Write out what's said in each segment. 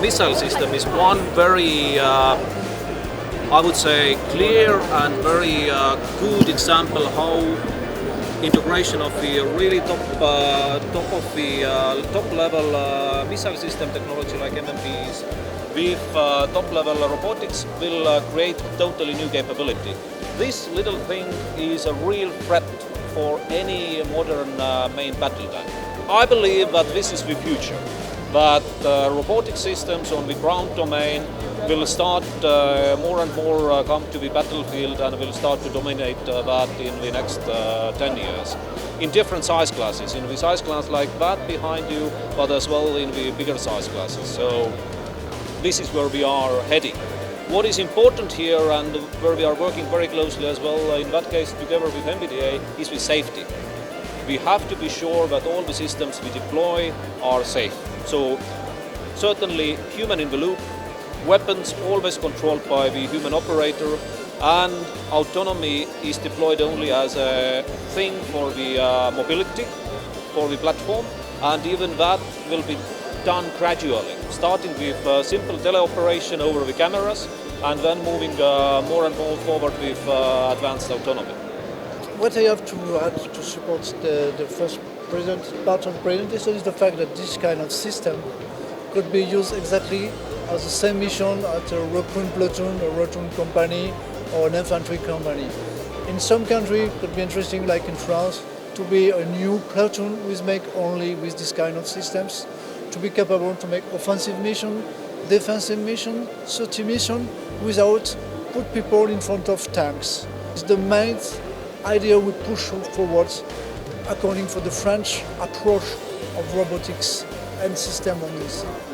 missile system is one very, I would say, clear and very good example how integration of the really top level missile system technology like MMPs with top level robotics will create totally new capability. This little thing is a real threat for any modern main battle tank. I believe that this is the future, that robotic systems on the ground domain will start more and more come to the battlefield and will start to dominate that in the next 10 years. In different size classes, in the size class like that behind you, but as well in the bigger size classes. So this is where we are heading. What is important here and where we are working very closely as well, in that case together with MBDA, is with safety. We have to be sure that all the systems we deploy are safe. So certainly human in the loop, weapons always controlled by the human operator, and autonomy is deployed only as a thing for the mobility, for the platform, and even that will be done gradually, starting with simple teleoperation over the cameras and then moving more and more forward with advanced autonomy. What I have to add to support the first part of the presentation is the fact that this kind of system could be used exactly as the same mission at a raccoon platoon, a raccoon company, or an infantry company. In some countries, it could be interesting, like in France, to be a new platoon with make only with this kind of systems, to be capable to make offensive mission, defensive mission, sortie mission, without put people in front of tanks. It's the main idea we push forward according for the French approach of robotics and system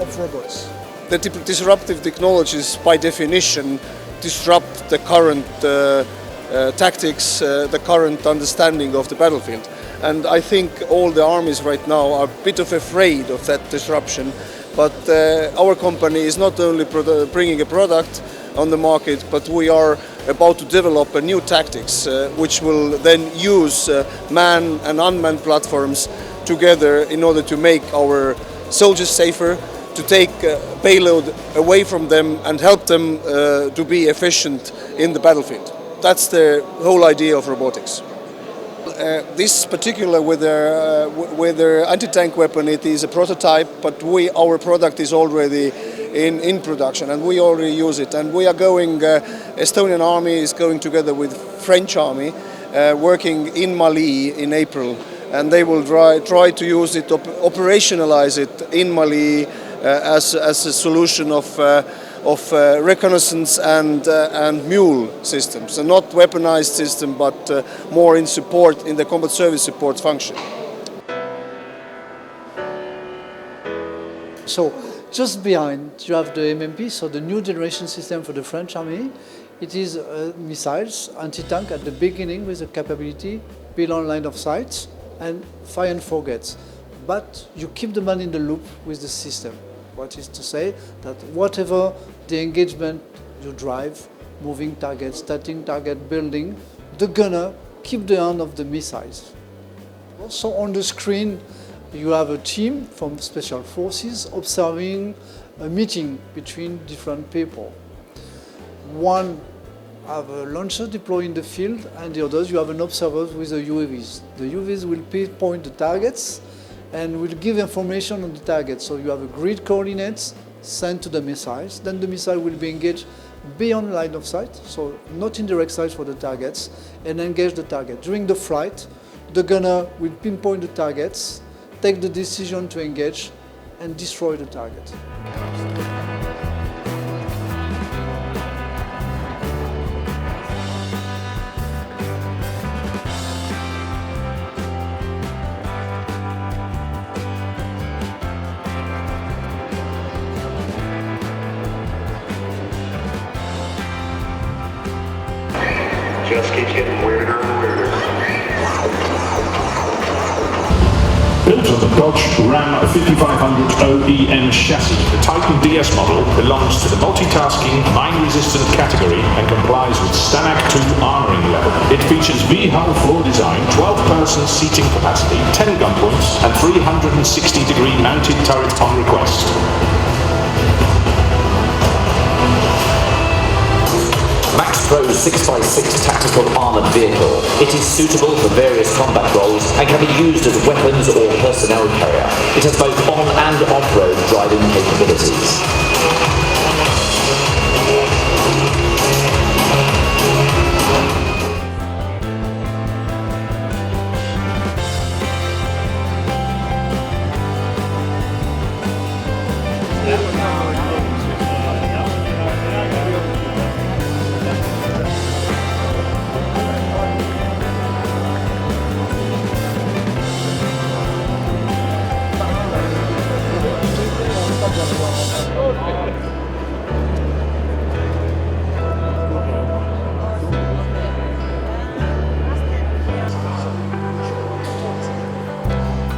of robots. The disruptive technologies, by definition, disrupt the current tactics, the current understanding of the battlefield. And I think all the armies right now are a bit afraid of that disruption. But our company is not only bringing a product on the market, but we are about to develop a new tactics which will then use manned and unmanned platforms together in order to make our soldiers safer, to take payload away from them and help them to be efficient in the battlefield. That's the whole idea of robotics. This particular with the anti-tank weapon, it is a prototype, but our product is already in production and we already use it. And we are going, Estonian Army is going together with French Army, working in Mali in April, and they will try to use it, operationalize it in Mali as a solution of reconnaissance and mule systems, so not weaponized system, but more in support, in the combat service support function. So just behind you have the MMP, so the new generation system for the French Army. It is missiles, anti-tank at the beginning with the capability, build on line of sight and fire and forget. But you keep the man in the loop with the system. What is to say that whatever the engagement you drive, moving target, starting target, building, the gunner keep the hand of the missiles. Also on the screen you have a team from special forces observing a meeting between different people. One have a launcher deployed in the field and the others you have an observer with the UAVs. The UAVs will pinpoint the targets and will give information on the target. So you have a grid coordinates sent to the missiles. Then the missile will be engaged beyond line of sight, so not in direct sight for the targets, and engage the target. During the flight, the gunner will pinpoint the targets, take the decision to engage, and destroy the target. Just keeps getting weirder and weirder. Built on the Dodge Ram 5500 OEM chassis, the Titan DS model belongs to the multitasking, mine-resistant category and complies with STANAG 2 armouring level. It features V-hull floor design, 12-person seating capacity, 10 gun points and 360-degree mounted turret on request. a 6x6 tactical armoured vehicle. It is suitable for various combat roles and can be used as weapons or personnel carrier. It has both on and off-road driving capabilities.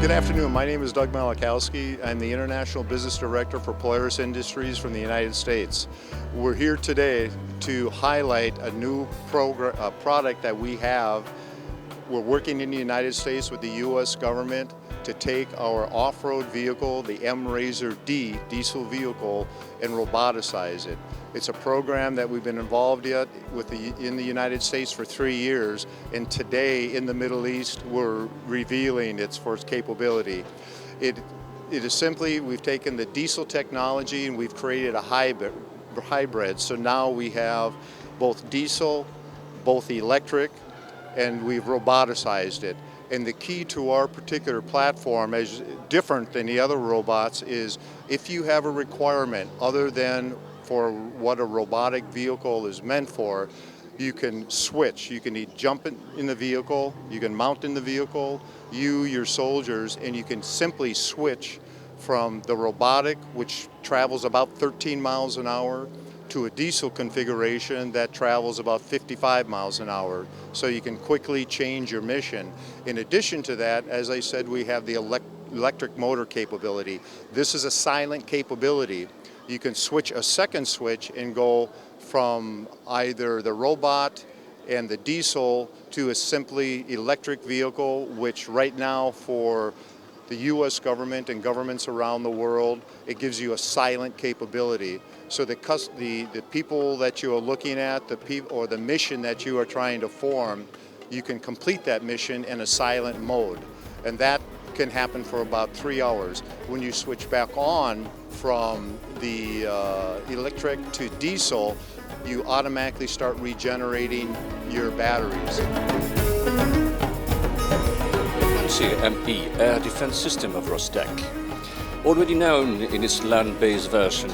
Good afternoon, my name is Doug Malachowski. I'm the International Business Director for Polaris Industries from the United States. We're here today to highlight a new product that we have. We're working in the United States with the U.S. government to take our off-road vehicle, the MRZR D diesel vehicle, and roboticize it. It's a program that we've been involved in the United States for 3 years, and today in the Middle East we're revealing its first capability. It is simply, we've taken the diesel technology and we've created a hybrid. So now we have both diesel, both electric, and we've roboticized it. And the key to our particular platform, as different than the other robots, is if you have a requirement other than for what a robotic vehicle is meant for, you can switch. You can jump in the vehicle, you can mount in the vehicle, your soldiers, and you can simply switch from the robotic, which travels about 13 miles an hour, to a diesel configuration that travels about 55 miles an hour. So you can quickly change your mission. In addition to that, as I said, we have the electric motor capability. This is a silent capability. You can switch a second switch and go from either the robot and the diesel to a simply electric vehicle, which right now for the U.S. government and governments around the world, it gives you a silent capability. So the people that you are looking at, or the mission that you are trying to form, you can complete that mission in a silent mode. And that can happen for about 3 hours. When you switch back on from the electric to diesel, you automatically start regenerating your batteries. Pantsir-ME air defense system of Rostec, already known in its land-based version,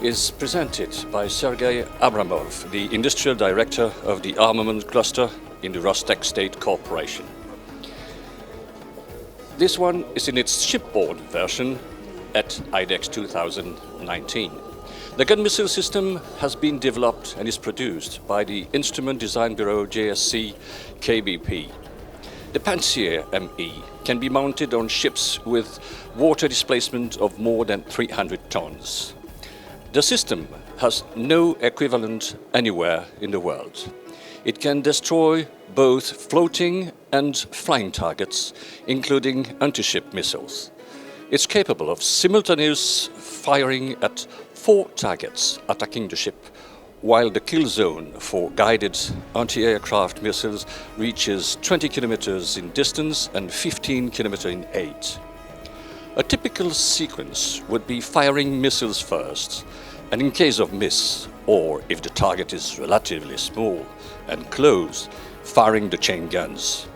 is presented by Sergei Abramov, the industrial director of the armament cluster in the Rostec State Corporation. This one is in its shipboard version at IDEX 2019. The gun missile system has been developed and is produced by the Instrument Design Bureau JSC KBP. The Pantsir-ME can be mounted on ships with water displacement of more than 300 tons. The system has no equivalent anywhere in the world. It can destroy both floating and flying targets, including anti-ship missiles. It's capable of simultaneous firing at 4 targets attacking the ship, while the kill zone for guided anti-aircraft missiles reaches 20 kilometers in distance and 15 kilometers in height. A typical sequence would be firing missiles first, and in case of miss, or if the target is relatively small and close, firing the chain guns.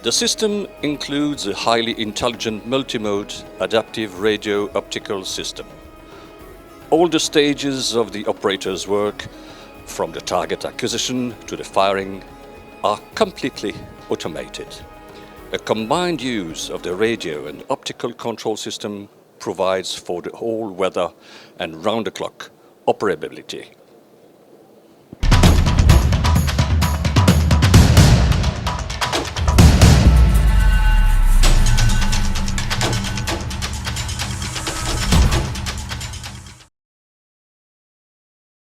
The system includes a highly intelligent multi-mode adaptive radio-optical system. All the stages of the operator's work, from the target acquisition to the firing, are completely automated. A combined use of the radio and optical control system provides for the all-weather and round-the-clock operability.